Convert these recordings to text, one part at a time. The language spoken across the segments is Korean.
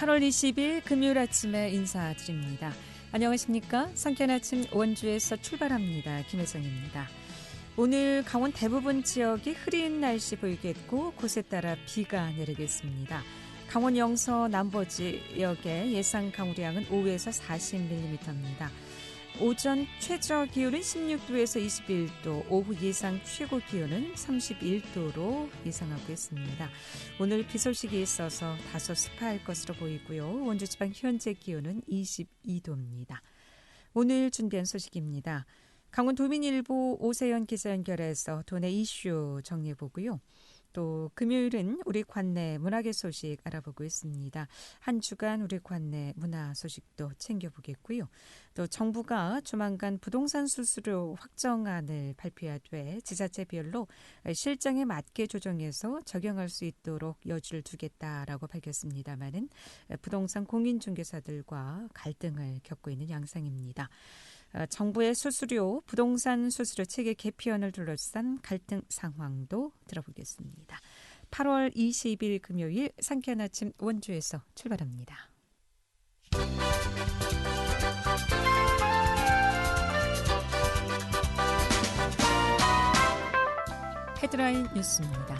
8월 20일 금요일 아침에 인사드립니다. 안녕하십니까? 상쾌한 아침 원주에서 출발합니다. 김혜정입니다. 오늘 강원 대부분 지역이 흐린 날씨 보이겠고 곳에 따라 비가 내리겠습니다. 강원 영서 남부 지역의 예상 강우량은 5에서 40mm입니다. 오전 최저 기온은 16도에서 21도, 오후 예상 최고 기온은 31도로 예상하고 있습니다. 오늘 비 소식이 있어서 다소 습할 것으로 보이고요. 원주 지방 현재 기온은 22도입니다. 오늘 준비한 소식입니다. 강원 도민일보 오세연 기자 연결해서 도내 이슈 정리해보고요. 또 금요일은 우리 관내 문화계 소식 알아보고 있습니다. 한 주간 우리 관내 문화 소식도 챙겨보겠고요. 또 정부가 조만간 부동산 수수료 확정안을 발표하되 지자체별로 실정에 맞게 조정해서 적용할 수 있도록 여지를 두겠다라고 밝혔습니다마는 부동산 공인중개사들과 갈등을 겪고 있는 양상입니다. 정부의 수수료, 부동산 수수료 체계 개편을 둘러싼 갈등 상황도 들어보겠습니다. 8월 20일 금요일 상쾌한 아침 원주에서 출발합니다. 헤드라인 뉴스입니다.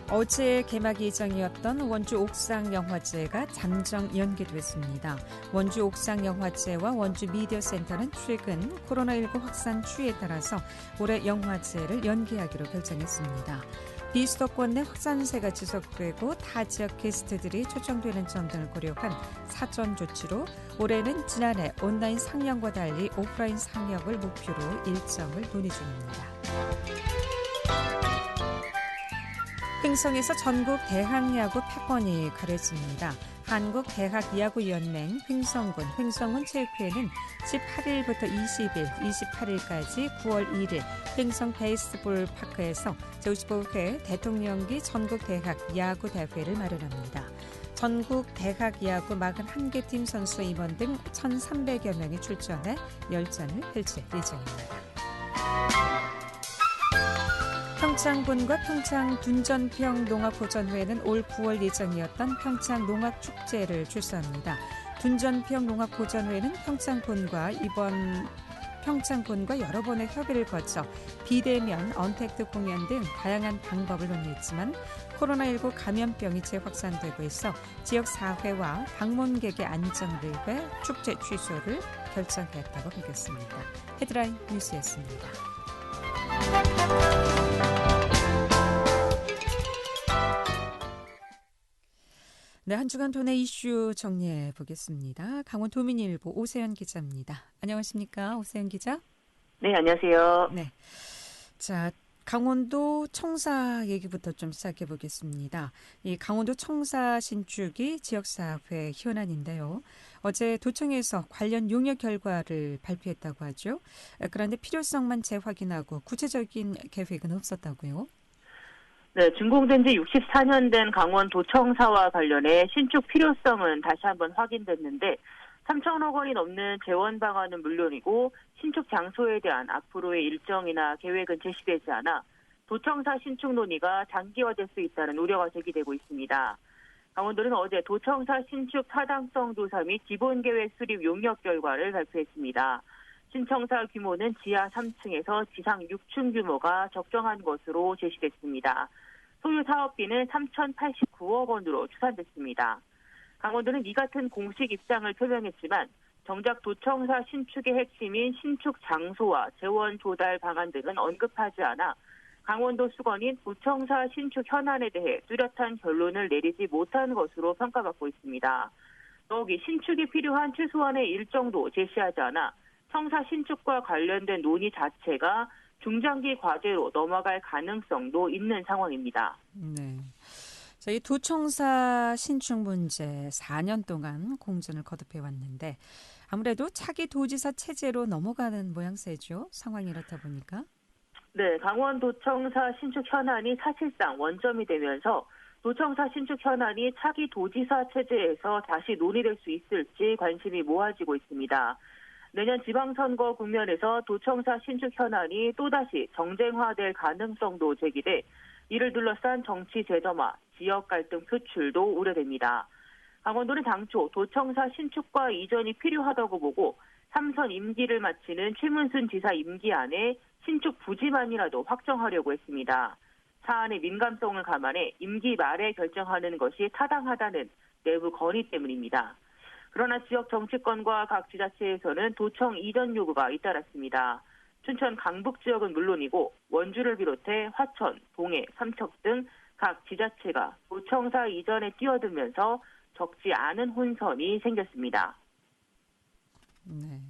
어제 개막 예정이었던 원주 옥상영화제가 잠정 연기됐습니다. 원주 옥상영화제와 원주 미디어센터는 최근 코로나19 확산 추이에 따라서 올해 영화제를 연기하기로 결정했습니다. 비수도권 내 확산세가 지속되고 타 지역 게스트들이 초청되는 점 등을 고려한 사전 조치로 올해는 지난해 온라인 상영과 달리 오프라인 상영을 목표로 일정을 논의 중입니다. 횡성에서 전국 대학야구 패권이 가려집니다. 한국대학야구연맹 횡성군 체육회는 18일부터 20일, 28일까지 9월 1일 횡성 베이스볼 파크에서 제55회 대통령기 전국대학야구대회를 마련합니다. 전국 대학야구 41개 팀 선수 임원 등 1,300여 명이 출전해 열전을 펼칠 예정입니다. 평창군과 평창 둔전평 농악보전회는 올 9월 예정이었던 평창 농악축제를 출소합니다. 둔전평 농악보전회는 평창군과 여러 번의 협의를 거쳐 비대면, 언택트 공연 등 다양한 방법을 논의했지만 코로나19 감염병이 재확산되고 있어 지역 사회와 방문객의 안전을 위해 축제 취소를 결정했다고 밝혔습니다. 헤드라인 뉴스였습니다. 네, 한 주간 도내 이슈 정리해 보겠습니다. 강원 도민일보 오세연 기자입니다. 안녕하십니까, 오세연 기자? 네, 안녕하세요. 네, 자, 강원도 청사 얘기부터 좀 시작해 보겠습니다. 이 강원도 청사 신축이 지역사회 현안인데요. 어제 도청에서 관련 용역 결과를 발표했다고 하죠. 그런데 필요성만 재확인하고 구체적인 계획은 없었다고요? 네, 준공된 지 64년 된 강원 도청사와 관련해 신축 필요성은 다시 한번 확인됐는데 3천억 원이 넘는 재원 방안은 물론이고 신축 장소에 대한 앞으로의 일정이나 계획은 제시되지 않아 도청사 신축 논의가 장기화될 수 있다는 우려가 제기되고 있습니다. 강원도는 어제 도청사 신축 타당성 조사 및 기본계획 수립 용역 결과를 발표했습니다. 신청사 규모는 지하 3층에서 지상 6층 규모가 적정한 것으로 제시됐습니다. 소유 사업비는 3,089억 원으로 추산됐습니다. 강원도는 이 같은 공식 입장을 표명했지만 정작 도청사 신축의 핵심인 신축 장소와 재원 조달 방안 등은 언급하지 않아 강원도 수건인 도청사 신축 현안에 대해 뚜렷한 결론을 내리지 못한 것으로 평가받고 있습니다. 더욱이 신축이 필요한 최소한의 일정도 제시하지 않아 청사 신축과 관련된 논의 자체가 중장기 과제로 넘어갈 가능성도 있는 상황입니다. 네. 자, 이 도청사 신축 문제 4년 동안 공전을 거듭해 왔는데 아무래도 차기 도지사 체제로 넘어가는 모양새죠. 상황이 이렇다 보니까. 네, 강원 도청사 신축 현안이 사실상 원점이 되면서 도청사 신축 현안이 차기 도지사 체제에서 다시 논의될 수 있을지 관심이 모아지고 있습니다. 내년 지방선거 국면에서 도청사 신축 현안이 또다시 정쟁화될 가능성도 제기돼 이를 둘러싼 정치 재점화, 지역 갈등 표출도 우려됩니다. 강원도는 당초 도청사 신축과 이전이 필요하다고 보고 3선 임기를 마치는 최문순 지사 임기 안에 신축 부지만이라도 확정하려고 했습니다. 사안의 민감성을 감안해 임기 말에 결정하는 것이 타당하다는 내부 건의 때문입니다. 그러나 지역 정치권과 각 지자체에서는 도청 이전 요구가 잇따랐습니다. 춘천 강북 지역은 물론이고 원주를 비롯해 화천, 동해, 삼척 등 각 지자체가 도청사 이전에 뛰어들면서 적지 않은 혼선이 생겼습니다. 네.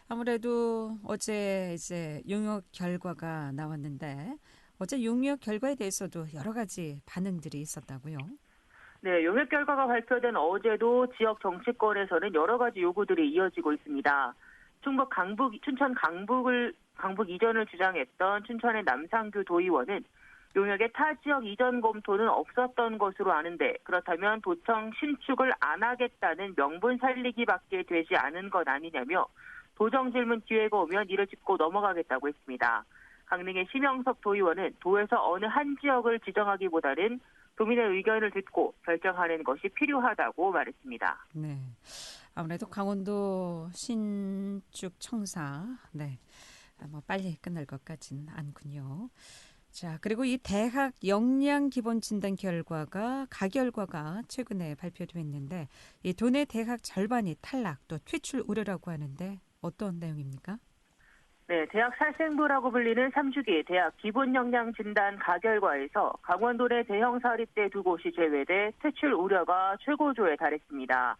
아무래도 어제 이제 용역 결과가 나왔는데 어제 용역 결과에 대해서도 여러 가지 반응들이 있었다고요. 네, 용역 결과가 발표된 어제도 지역 정치권에서는 여러 가지 요구들이 이어지고 있습니다. 춘천 강북 이전을 주장했던 춘천의 남상규 도의원은 용역의 타 지역 이전 검토는 없었던 것으로 아는데 그렇다면 도청 신축을 안 하겠다는 명분 살리기밖에 되지 않은 것 아니냐며 도정 질문 기회가 오면 이를 짚고 넘어가겠다고 했습니다. 강릉의 심영석 도의원은 도에서 어느 한 지역을 지정하기보다는 도민의 의견을 듣고 결정하는 것이 필요하다고 말했습니다. 네. 아무래도 강원도 신축 청사, 네. 빨리 끝날 것 같진 않군요. 자, 그리고 이 대학 역량 기본 진단 결과가 가결과가 최근에 발표됐는데 이 도내 대학 절반이 탈락 또 퇴출 우려라고 하는데 어떤 내용입니까? 네, 대학 살생부라고 불리는 3주기 대학 기본 역량 진단 가결과에서 강원도 내 대형 사립대 2곳이 제외돼 퇴출 우려가 최고조에 달했습니다.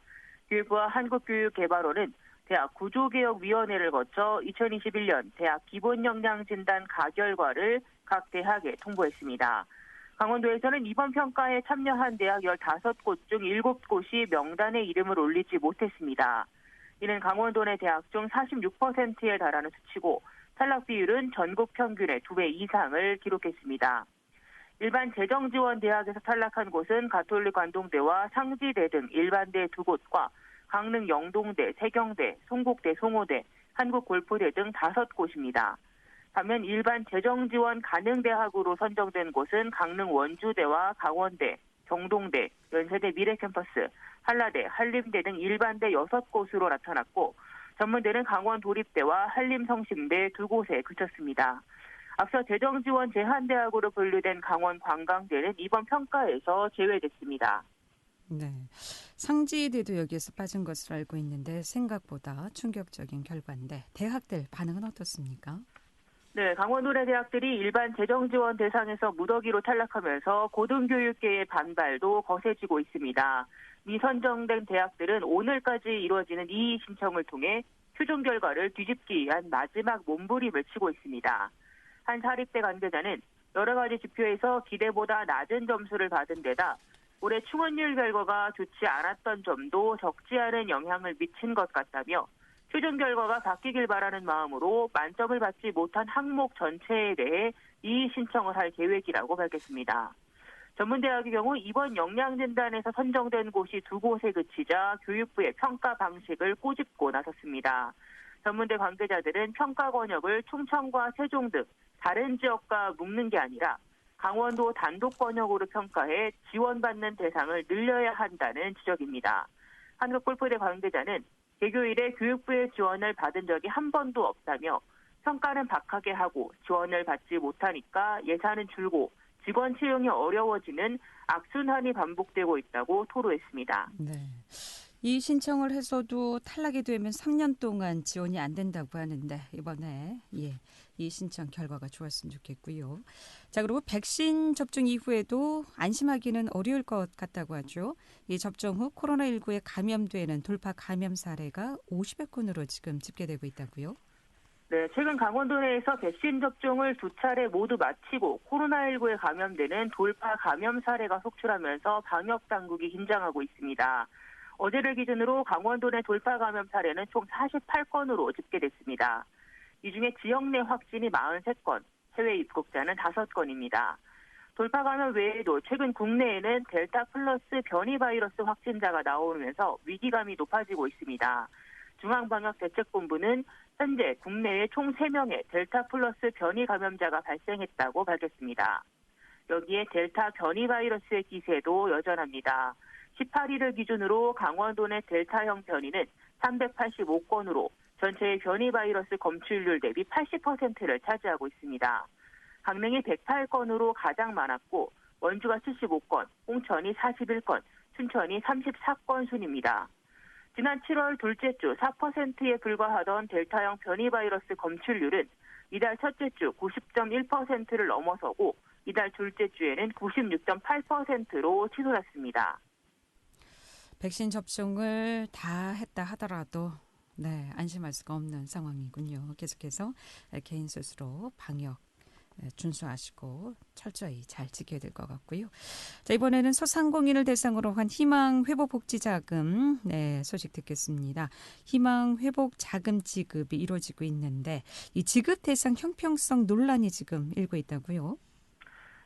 교육부와 한국교육개발원은 대학 구조개혁위원회를 거쳐 2021년 대학 기본 역량 진단 가결과를 각 대학에 통보했습니다. 강원도에서는 이번 평가에 참여한 대학 15곳 중 7곳이 명단에 이름을 올리지 못했습니다. 이는 강원도 내 대학 중 46%에 달하는 수치고 탈락 비율은 전국 평균의 2배 이상을 기록했습니다. 일반 재정지원 대학에서 탈락한 곳은 가톨릭 관동대와 상지대 등 일반대 2곳과 강릉 영동대, 세경대, 송곡대, 송호대, 한국골프대 등 5곳입니다. 반면 일반 재정지원 가능대학으로 선정된 곳은 강릉 원주대와 강원대, 경동대, 연세대 미래캠퍼스, 한라대, 한림대 등 일반대 6곳으로 나타났고 전문대는 강원 도립대와 한림성심대 2곳에 그쳤습니다. 앞서 재정지원 제한대학으로 분류된 강원 관광대는 이번 평가에서 제외됐습니다. 네, 상지대도 여기에서 빠진 것으로 알고 있는데 생각보다 충격적인 결과인데 대학들 반응은 어떻습니까? 네, 강원도 내 대학들이 일반 재정지원 대상에서 무더기로 탈락하면서 고등교육계의 반발도 거세지고 있습니다. 미선정된 대학들은 오늘까지 이루어지는 이의 신청을 통해 최종 결과를 뒤집기 위한 마지막 몸부림을 치고 있습니다. 한 사립대 관계자는 여러 가지 지표에서 기대보다 낮은 점수를 받은 데다 올해 충원율 결과가 좋지 않았던 점도 적지 않은 영향을 미친 것 같다며 최종 결과가 바뀌길 바라는 마음으로 만점을 받지 못한 항목 전체에 대해 이의 신청을 할 계획이라고 밝혔습니다. 전문대학의 경우 이번 역량진단에서 선정된 곳이 2곳에 그치자 교육부의 평가 방식을 꼬집고 나섰습니다. 전문대 관계자들은 평가 권역을 충청과 세종 등 다른 지역과 묶는 게 아니라 강원도 단독 권역으로 평가해 지원받는 대상을 늘려야 한다는 지적입니다. 한국골프대 관계자는 개교 이래 교육부의 지원을 받은 적이 한 번도 없다며 평가는 박하게 하고 지원을 받지 못하니까 예산은 줄고 직원 채용이 어려워지는 악순환이 반복되고 있다고 토로했습니다. 네. 이 신청을 해서도 탈락이 되면 3년 동안 지원이 안 된다고 하는데 이번에 이 신청 결과가 좋았으면 좋겠고요. 자, 그리고 백신 접종 이후에도 안심하기는 어려울 것 같다고 하죠. 이 접종 후 코로나19에 감염되는 돌파 감염 사례가 50여 건으로 지금 집계되고 있다고요. 네, 최근 강원도 내에서 백신 접종을 2차례 모두 마치고 코로나19에 감염되는 돌파 감염 사례가 속출하면서 방역 당국이 긴장하고 있습니다. 어제를 기준으로 강원도 내 돌파 감염 사례는 총 48건으로 집계됐습니다. 이 중에 지역 내 확진이 43건, 해외 입국자는 5건입니다. 돌파 감염 외에도 최근 국내에는 델타 플러스 변이 바이러스 확진자가 나오면서 위기감이 높아지고 있습니다. 중앙방역대책본부는 현재 국내에 총 3명의 델타 플러스 변이 감염자가 발생했다고 밝혔습니다. 여기에 델타 변이 바이러스의 기세도 여전합니다. 18일을 기준으로 강원도 내 델타형 변이는 385건으로 전체의 변이 바이러스 검출률 대비 80%를 차지하고 있습니다. 강릉이 108건으로 가장 많았고 원주가 75건, 홍천이 41건, 춘천이 34건 순입니다. 지난 7월 둘째 주 4%에 불과하던 델타형 변이 바이러스 검출률은 이달 첫째 주 90.1%를 넘어서고 이달 둘째 주에는 96.8%로 치솟았습니다. 백신 접종을 다 했다 하더라도 안심할 수가 없는 상황이군요. 계속해서 개인 스스로 방역 준수하시고 철저히 잘 지켜야 될 것 같고요. 자, 이번에는 소상공인을 대상으로 한 희망회복복지자금 소식 듣겠습니다. 희망회복자금 지급이 이루어지고 있는데 이 지급 대상 형평성 논란이 지금 일고 있다고요?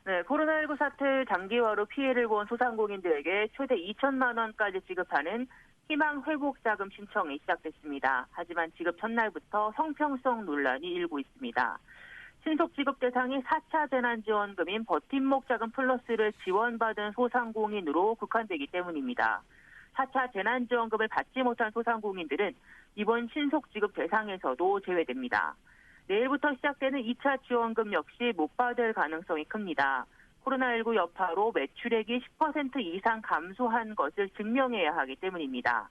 네, 코로나19 사태 장기화로 피해를 본 소상공인들에게 최대 2천만 원까지 지급하는 희망회복자금 신청이 시작됐습니다. 하지만 지급 첫날부터 형평성 논란이 일고 있습니다. 신속 지급 대상이 4차 재난지원금인 버팀목 자금 플러스를 지원받은 소상공인으로 국한되기 때문입니다. 4차 재난지원금을 받지 못한 소상공인들은 이번 신속 지급 대상에서도 제외됩니다. 내일부터 시작되는 2차 지원금 역시 못 받을 가능성이 큽니다. 코로나19 여파로 매출액이 10% 이상 감소한 것을 증명해야 하기 때문입니다.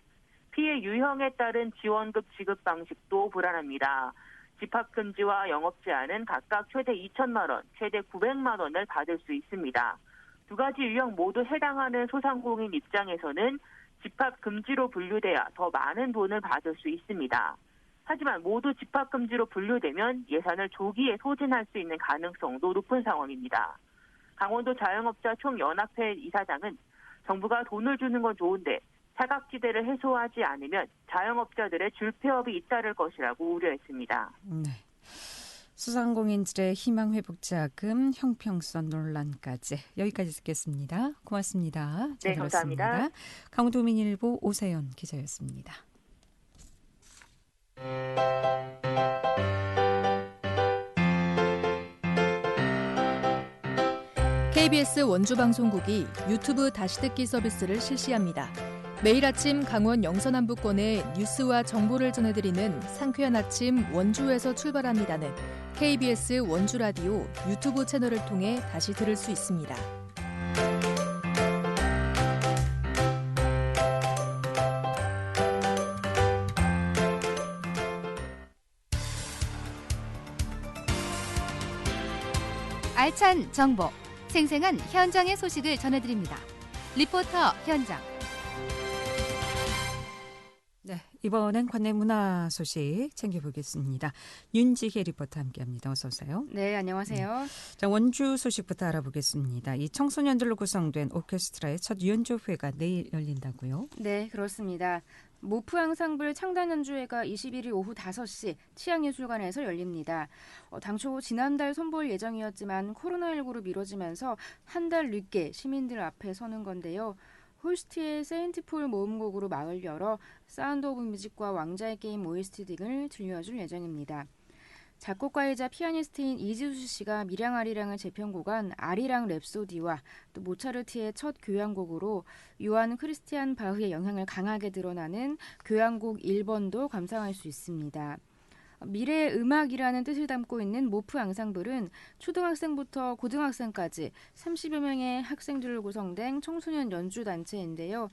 피해 유형에 따른 지원금 지급 방식도 불안합니다. 집합금지와 영업 제한은 각각 최대 2천만 원, 최대 900만 원을 받을 수 있습니다. 두 가지 유형 모두 해당하는 소상공인 입장에서는 집합금지로 분류돼야 더 많은 돈을 받을 수 있습니다. 하지만 모두 집합금지로 분류되면 예산을 조기에 소진할 수 있는 가능성도 높은 상황입니다. 강원도 자영업자 총연합회 이사장은 정부가 돈을 주는 건 좋은데 사각지대를 해소하지 않으면 자영업자들의 줄폐업이 잇따를 것이라고 우려했습니다. 네. 소상공인들의 희망회복자금 형평성 논란까지 여기까지 듣겠습니다. 고맙습니다. 네, 감사합니다. 강원도민일보 오세연 기자였습니다. KBS 원주방송국이 유튜브 다시 듣기 서비스를 실시합니다. 매일 아침 강원 영서남부권의 뉴스와 정보를 전해드리는 상쾌한 아침 원주에서 출발합니다는 KBS 원주라디오 유튜브 채널을 통해 다시 들을 수 있습니다. 알찬 정보, 생생한 현장의 소식을 전해드립니다. 리포터 현장. 네, 이번엔 관내 문화 소식 챙겨보겠습니다. 윤지혜 리포터 함께합니다. 어서 오세요. 네, 안녕하세요. 자, 원주 소식부터 알아보겠습니다. 이 청소년들로 구성된 오케스트라의 첫 연주회가 내일 열린다고요? 네, 그렇습니다. 모프 앙상블 창단 연주회가 21일 오후 5시 치앙예술관에서 열립니다. 당초 지난달 선보일 예정이었지만 코로나19로 미뤄지면서 한 달 늦게 시민들 앞에 서는 건데요. 홀스트의 세인트폴 모음곡으로 막을 열어 사운드 오브 뮤직과 왕자의 게임 OST 등을 들려줄 예정입니다. 작곡가이자 피아니스트인 이지수 씨가 미량 아리랑의 재편곡한 아리랑 랩소디와 또 모차르트의 첫 교향곡으로 요한 크리스티안 바흐의 영향을 강하게 드러나는 교향곡 1번도 감상할 수 있습니다. 미래의 음악이라는 뜻을 담고 있는 모프 앙상블은 초등학생부터 고등학생까지 30여 명의 학생들로 구성된 청소년 연주단체인데요.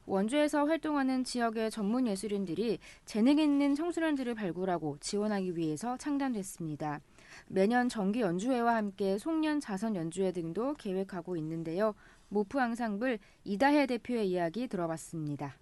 원주에서 활동하는 지역의 전문 예술인들이 재능 있는 청소년들을 발굴하고 지원하기 위해서 창단됐습니다. 매년 정기 연주회와 함께 송년 자선 연주회 등도 계획하고 있는데요. 모프 앙상블 이다혜 대표의 이야기 들어봤습니다.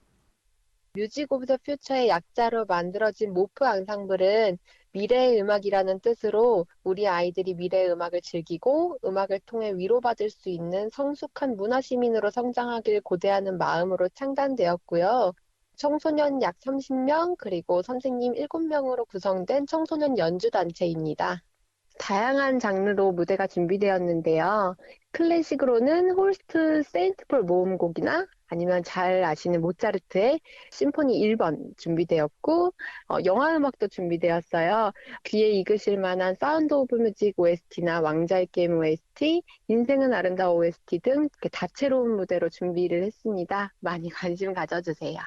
뮤직 오브 더 퓨처의 약자로 만들어진 모프 앙상블은 미래의 음악이라는 뜻으로 우리 아이들이 미래의 음악을 즐기고 음악을 통해 위로받을 수 있는 성숙한 문화시민으로 성장하길 고대하는 마음으로 창단되었고요. 청소년 약 30명 그리고 선생님 7명으로 구성된 청소년 연주단체입니다. 다양한 장르로 무대가 준비되었는데요. 클래식으로는 홀스트 세인트폴 모음곡이나 아니면 잘 아시는 모차르트의 심포니 1번 준비되었고 영화 음악도 준비되었어요. 귀에 익으실 만한 사운드 오브 뮤직 OST나 왕자의 게임 OST, 인생은 아름다워 OST 등 다채로운 무대로 준비를 했습니다. 많이 관심 가져주세요.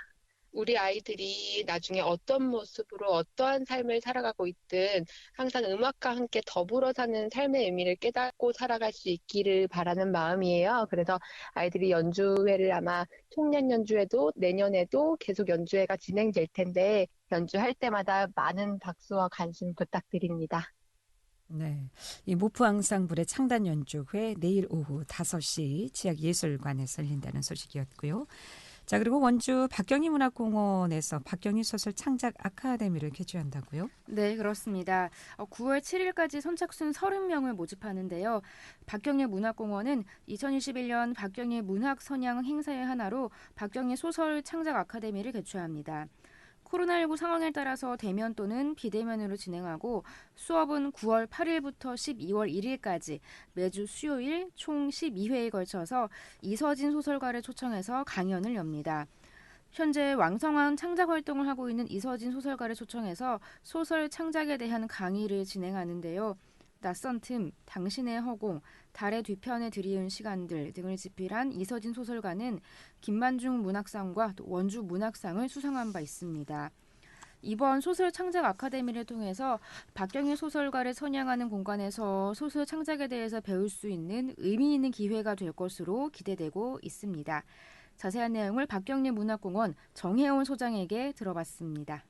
우리 아이들이 나중에 어떤 모습으로 어떠한 삶을 살아가고 있든 항상 음악과 함께 더불어 사는 삶의 의미를 깨닫고 살아갈 수 있기를 바라는 마음이에요. 그래서 아이들이 연주회를 아마 총년 연주회도 내년에도 계속 연주회가 진행될 텐데 연주할 때마다 많은 박수와 관심 부탁드립니다. 네, 이 모프 앙상블의 창단 연주회 내일 오후 5시 지역예술관에서 열린다는 소식이었고요. 자, 그리고 원주 박경희 문화공원에서 박경희 소설 창작 아카데미를 개최한다고요? 네, 그렇습니다. 9월 7일까지 선착순 30명을 모집하는데요. 박경희 문화공원은 2021년 박경희 문학 선양 행사의 하나로 박경희 소설 창작 아카데미를 개최합니다. 코로나19 상황에 따라서 대면 또는 비대면으로 진행하고 수업은 9월 8일부터 12월 1일까지 매주 수요일 총 12회에 걸쳐서 이서진 소설가를 초청해서 강연을 엽니다. 현재 왕성한 창작 활동을 하고 있는 이서진 소설가를 초청해서 소설 창작에 대한 강의를 진행하는데요. 낯선 틈, 당신의 허공, 달의 뒤편에 드리운 시간들 등을 집필한 이서진 소설가는 김만중 문학상과 원주 문학상을 수상한 바 있습니다. 이번 소설 창작 아카데미를 통해서 박경희 소설가를 선양하는 공간에서 소설 창작에 대해서 배울 수 있는 의미 있는 기회가 될 것으로 기대되고 있습니다. 자세한 내용을 박경희 문학공원 정혜원 소장에게 들어봤습니다.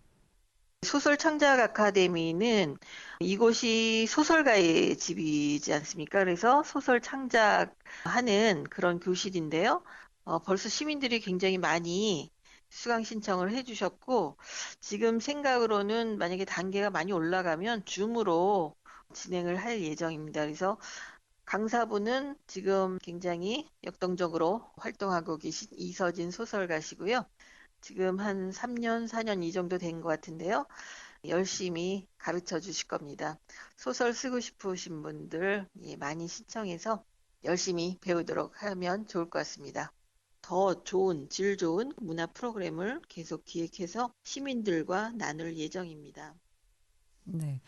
소설 창작 아카데미는 이곳이 소설가의 집이지 않습니까? 그래서 소설 창작하는 그런 교실인데요. 벌써 시민들이 굉장히 많이 수강 신청을 해주셨고 지금 생각으로는 만약에 단계가 많이 올라가면 줌으로 진행을 할 예정입니다. 그래서 강사분은 지금 굉장히 역동적으로 활동하고 계신 이서진 소설가시고요. 지금 한 3년, 4년 이 정도 된 것 같은데요. 열심히 가르쳐 주실 겁니다. 소설 쓰고 싶으신 분들 많이 신청해서 열심히 배우도록 하면 좋을 것 같습니다. 더 좋은, 질 좋은 문화 프로그램을 계속 기획해서 시민들과 나눌 예정입니다. 네.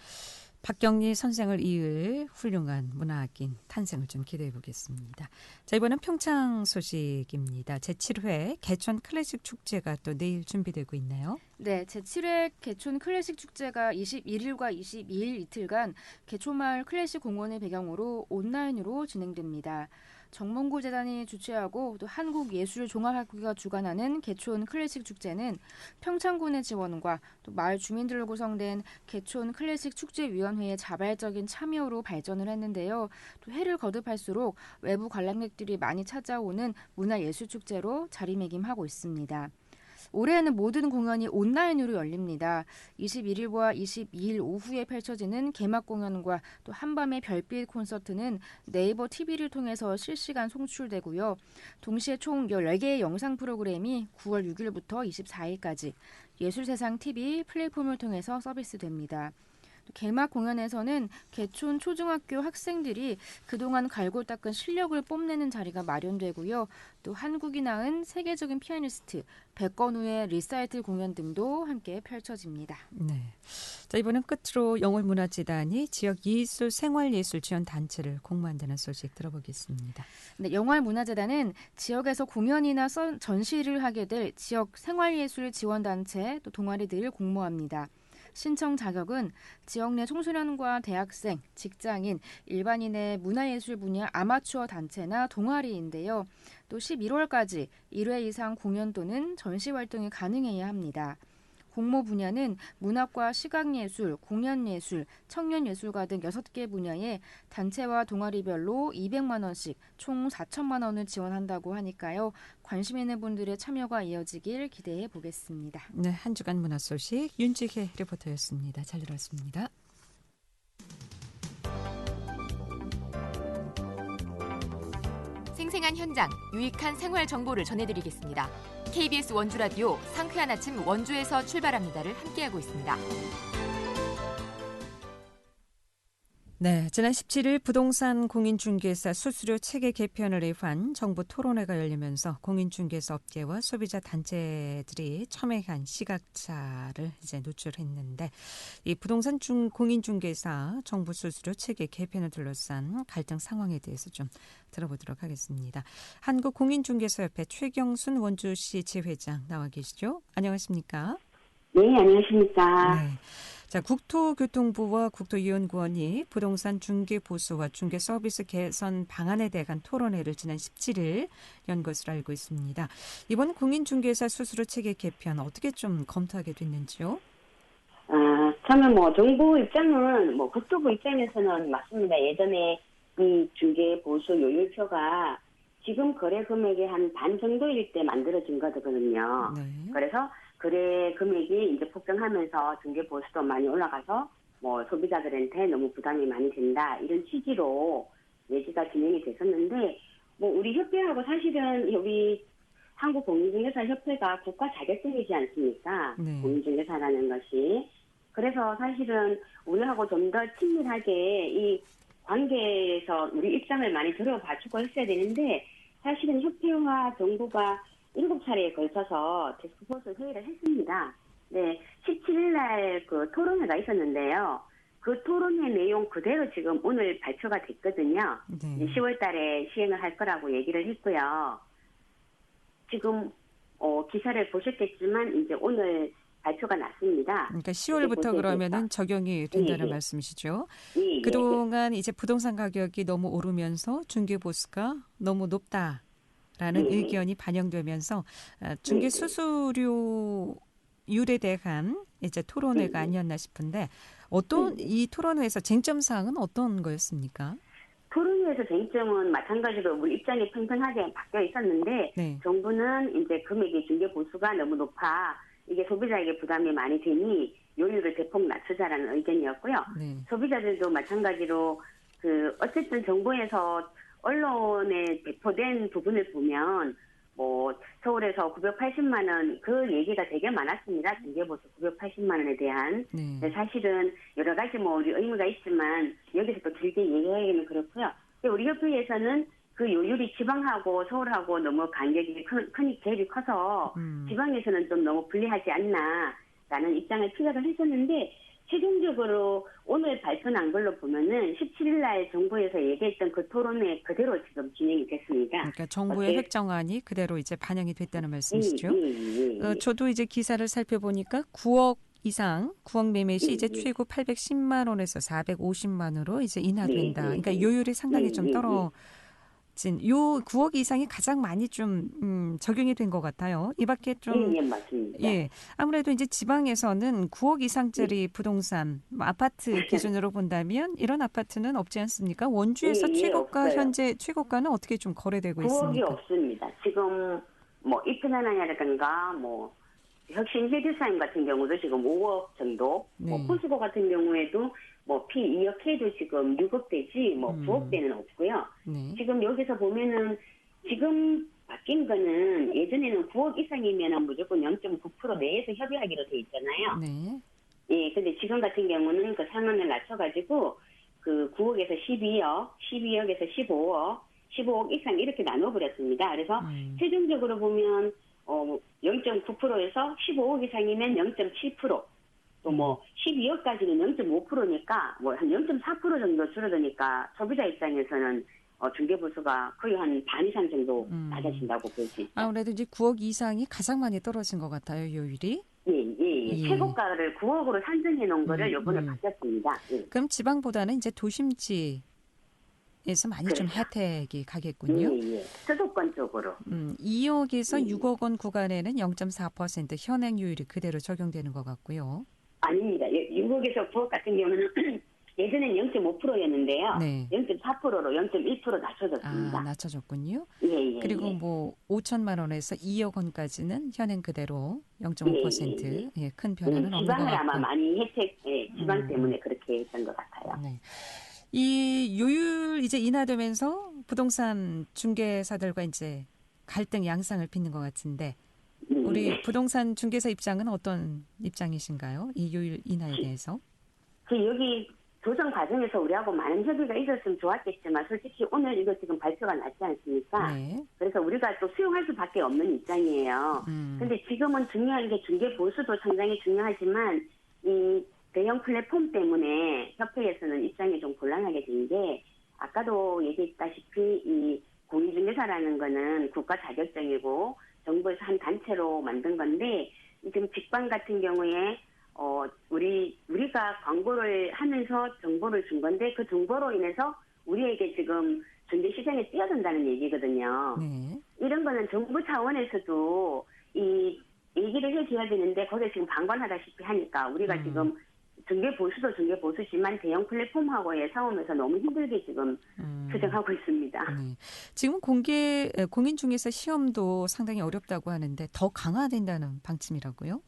박경희 선생을 이을 훌륭한 문화학인 탄생을 좀 기대해 보겠습니다. 자, 이번엔 평창 소식입니다. 제7회 개촌 클래식 축제가 또 내일 준비되고 있나요? 네, 제7회 개촌 클래식 축제가 21일과 22일 이틀간 개촌마을 클래식 공원을 배경으로 온라인으로 진행됩니다. 정몽구 재단이 주최하고 또 한국예술종합학교가 주관하는 개촌 클래식 축제는 평창군의 지원과 또 마을 주민들로 구성된 개촌 클래식 축제위원회의 자발적인 참여로 발전을 했는데요. 또 해를 거듭할수록 외부 관람객들이 많이 찾아오는 문화예술축제로 자리매김하고 있습니다. 올해에는 모든 공연이 온라인으로 열립니다. 21일과 22일 오후에 펼쳐지는 개막 공연과 또 한밤의 별빛 콘서트는 네이버 TV를 통해서 실시간 송출되고요. 동시에 총 14개의 영상 프로그램이 9월 6일부터 24일까지 예술세상 TV 플랫폼을 통해서 서비스됩니다. 개막 공연에서는 개촌 초중학교 학생들이 그동안 갈고 닦은 실력을 뽐내는 자리가 마련되고요. 또 한국이 낳은 세계적인 피아니스트 백건우의 리사이틀 공연 등도 함께 펼쳐집니다. 네. 자, 이번엔 끝으로 영월문화재단이 지역 예술 생활예술 지원 단체를 공모한다는 소식 들어보겠습니다. 네, 영월문화재단은 지역에서 공연이나 전시를 하게 될 지역 생활예술 지원 단체 또 동아리들을 공모합니다. 신청 자격은 지역 내 청소년과 대학생, 직장인, 일반인의 문화예술 분야 아마추어 단체나 동아리인데요. 또 11월까지 1회 이상 공연 또는 전시 활동이 가능해야 합니다. 공모 분야는 문학과 시각예술, 공연예술, 청년예술가 등 6개 분야에 단체와 동아리별로 200만 원씩 총 4천만 원을 지원한다고 하니까요. 관심 있는 분들의 참여가 이어지길 기대해 보겠습니다. 네, 한 주간 문화 소식 윤지혜 리포터였습니다. 잘 들었습니다. 생생한 현장, 유익한 생활 정보를 전해드리겠습니다. KBS 원주라디오 상쾌한 아침 원주에서 출발합니다를 함께하고 있습니다. 네, 지난 17일 부동산 공인중개사 수수료 체계 개편을 위한 정부 토론회가 열리면서 공인중개사 업계와 소비자 단체들이 첨예한 시각차를 이제 노출했는데 이 부동산 공인중개사 정부 수수료 체계 개편을 둘러싼 갈등 상황에 대해서 좀 들어보도록 하겠습니다. 한국공인중개사협회 최경순 원주시 지회장 나와 계시죠? 안녕하십니까? 네, 안녕하십니까? 네. 자, 국토교통부와 국토위원구원이 부동산 중개 보수와 중개 서비스 개선 방안에 대한 토론회를 지난 17일 연 것으로 알고 있습니다. 이번 공인중개사 수수료 체계 개편 어떻게 좀 검토하게 됐는지요? 처음에 정부 입장은 국토부 입장에서는 맞습니다. 예전에 이 중개 보수 요율표가 지금 거래 금액의 한 반 정도일 때 만들어진 거거든요. 네. 그래서 거래 금액이 이제 폭등하면서 중개 보수도 많이 올라가서 소비자들한테 너무 부담이 많이 된다 이런 취지로 얘기가 진행이 됐었는데 우리 협회하고 사실은 우리 한국공인중개사 협회가 국가 자격증이지 않습니까? 네. 공인중개사라는 것이. 그래서 사실은 우리하고 좀 더 친밀하게 이 관계에서 우리 입장을 많이 들어봐주고 했어야 되는데 사실은 협회와 정부가 7차례에 걸쳐서 태스크포스 회의를 했습니다. 네, 17일 날 그 토론회가 있었는데요. 그 토론회 내용 그대로 지금 오늘 발표가 됐거든요. 네. 10월 달에 시행을 할 거라고 얘기를 했고요. 지금 기사를 보셨겠지만 이제 오늘 발표가 났습니다. 그러니까 10월부터 그러면은 적용이 된다는 말씀이시죠? 예, 그동안 이제 부동산 가격이 너무 오르면서 중개 보수가 너무 높다라는 의견이 반영되면서 중개 수수료율에 대한 이제 토론회가 아니었나 싶은데 이 토론회에서 쟁점 사항은 어떤 거였습니까? 토론회에서 쟁점은 마찬가지로 우리 입장이 팽팽하게 바뀌어 있었는데 네. 정부는 이제 금액의 중개 보수가 너무 높아 이게 소비자에게 부담이 많이 되니 요율을 대폭 낮추자라는 의견이었고요. 네. 소비자들도 마찬가지로 어쨌든 정부에서 언론에 배포된 부분을 보면 서울에서 980만 원 그 얘기가 되게 많았습니다. 중개보수 980만 원에 대한. 네. 사실은 여러 가지 우리 의무가 있지만 여기서 또 길게 얘기하기는 그렇고요. 근데 우리 협회에서는 그 요율이 지방하고 서울하고 너무 간격이 갭이 커서 지방에서는 좀 너무 불리하지 않나라는 입장을 피력을 했었는데 최종적으로 오늘 발표 난 걸로 보면은 17일 날 정부에서 얘기했던 그 토론회 그대로 지금 진행이 됐습니다. 그러니까 정부의 획정안이 그대로 이제 반영이 됐다는 말씀이시죠? 저도 이제 기사를 살펴보니까 9억 이상, 9억 매매 시 이제 최고 810만 원에서 450만 원으로 이제 인하된다. 그러니까 요율이 상당히 좀 떨어진 요 9억 이상이 가장 많이 좀 적용이 된 것 같아요. 이 밖에 좀 맞습니다. 예, 아무래도 이제 지방에서는 9억 이상짜리 부동산 아파트 기준으로 본다면 이런 아파트는 없지 않습니까? 원주에서 최고가 없어요. 현재 최고가는 어떻게 좀 거래되고 9억이 있습니까? 없습니다. 지금 이편하나라든가 혁신 힐드사임 같은 경우도 지금 5억 정도, 네. 포스코 같은 경우에도 P 2억해도 지금 6억대지 9억대는 없고요. 네. 지금 여기서 보면은 지금 바뀐 거는 예전에는 9억 이상이면 무조건 0.9% 내에서 협의하기로 돼 있잖아요. 네. 예, 근데 지금 같은 경우는 그 상한을 낮춰가지고 그 9억에서 12억, 12억에서 15억 이상 이렇게 나눠버렸습니다. 그래서 최종적으로 보면 0.9%에서 15억 이상이면 0.7%, 또 12억까지는 0.5%니까 한 0.4% 정도 줄어드니까 소비자 입장에서는 중개보수가 거의 한 반 이상 정도 낮아진다고 볼 수 있습니다. 아무래도 이제 9억 이상이 가장 많이 떨어진 것 같아요, 요율이. 예. 최고가를 9억으로 산정해 놓은 거를 이번에 바뀌었습니다. 예. 그럼 지방보다는 이제 도심지에서 많이 좀 혜택이 가겠군요. 예. 수도권 쪽으로. 2억에서 6억 원 구간에는 0.4% 현행 요율이 그대로 적용되는 것 같고요. 아닙니다. 6억에서 9억 같은 경우는 예전엔 0.5%였는데요. 네. 0.4%로 0.1% 낮춰졌습니다. 낮춰졌군요. 예. 그리고 5천만 원에서 2억 원까지는 현행 그대로 0.5% 예, 큰 변화는 없는 것 같고. 지방을 아마 많이 지방 때문에 그렇게 했던 것 같아요. 네. 이 요율 이제 인하되면서 부동산 중개사들과 이제 갈등 양상을 빚는 것 같은데 우리 부동산 중개사 입장은 어떤 입장이신가요? 이 요율 인하에 대해서? 여기 조정 과정에서 우리하고 많은 협의가 있었으면 좋았겠지만 솔직히 오늘 이거 지금 발표가 났지 않습니까? 네. 그래서 우리가 또 수용할 수밖에 없는 입장이에요. 근데 지금은 중요한 게 중개 보수도 상당히 중요하지만 이 대형 플랫폼 때문에 협회에서는 입장이 좀 곤란하게 된 게 아까도 얘기했다시피 이 공인중개사라는 거는 국가 자격증이고 정부에서 한 단체로 만든 건데 지금 직방 같은 경우에 우리가 광고를 하면서 정보를 준 건데 그 정보로 인해서 우리에게 지금 중개 시장에 뛰어든다는 얘기거든요. 네. 이런 거는 정부 차원에서도 이 얘기를 해줘야 되는데 거기에 지금 방관하다시피 하니까 우리가 지금 중개 보수도 중개 보수지만 대형 플랫폼하고의 싸움에서 너무 힘들게 지금 투쟁하고 있습니다. 지금 공인중개사 시험도 상당히 어렵다고 하는데 더 강화된다는 방침이라고요?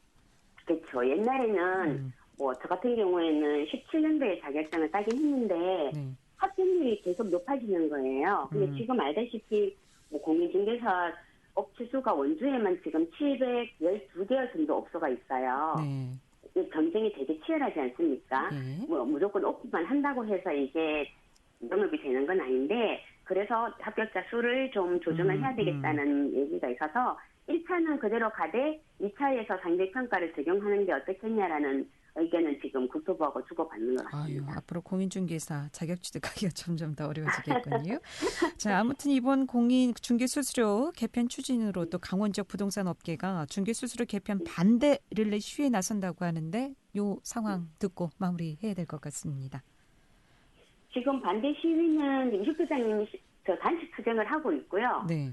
그렇죠. 옛날에는 저 같은 경우에는 17년도에 자격증을 따긴 했는데 합격률이 계속 높아지는 거예요. 근데 지금 알다시피 공인중개사 업체 수가 원주에만 지금 712개월 정도 업소가 있어요. 네. 경쟁이 되게 치열하지 않습니까? 무조건 오픈만 한다고 해서 이게 영업이 되는 건 아닌데 그래서 합격자 수를 좀 조정을 해야 되겠다는 얘기가 있어서 1차는 그대로 가되 2차에서 상대평가를 적용하는 게 어떻겠냐라는 의견은 지금 국토부하고 주고받는 것 같습니다. 앞으로 공인중개사 자격 취득하기가 점점 더 어려워지겠군요. 자, 아무튼 이번 공인중개수수료 개편 추진으로 또 강원 지역 부동산 업계가 중개수수료 개편 반대 릴레이 시위에 나선다고 하는데 이 상황 듣고 마무리해야 될 것 같습니다. 지금 반대 시위는 임식부장님이 단식 투쟁을 하고 있고요. 네.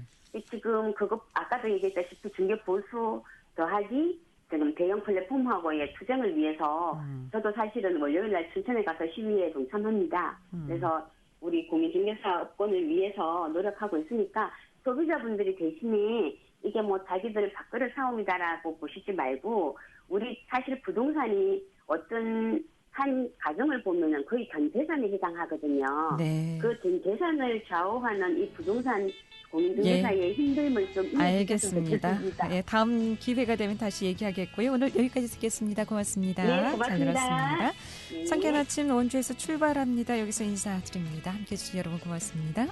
지금 그거 아까도 얘기했다시피 중개 보수 더하기 지금 대형 플랫폼하고의 투쟁을 위해서 저도 사실은 월요일 날 춘천에 가서 시위에 동참합니다. 그래서 우리 공인중개사업권을 위해서 노력하고 있으니까 소비자분들이 대신에 이게 자기들 밥그릇 싸움이다라고 보시지 말고 우리 사실 부동산이 어떤 한 가정을 보면은 거의 전 재산에 해당하거든요. 네. 그 전 재산을 좌우하는 이 부동산 공인중개사의 힘듦을 좀 알겠습니다. 예, 다음 기회가 되면 다시 얘기하겠고요. 오늘 여기까지 듣겠습니다. 고맙습니다. 네, 고맙습니다. 잘 들었습니다. 상쾌한 아침 원주에서 출발합니다. 여기서 인사드립니다. 함께해 주신 여러분 고맙습니다.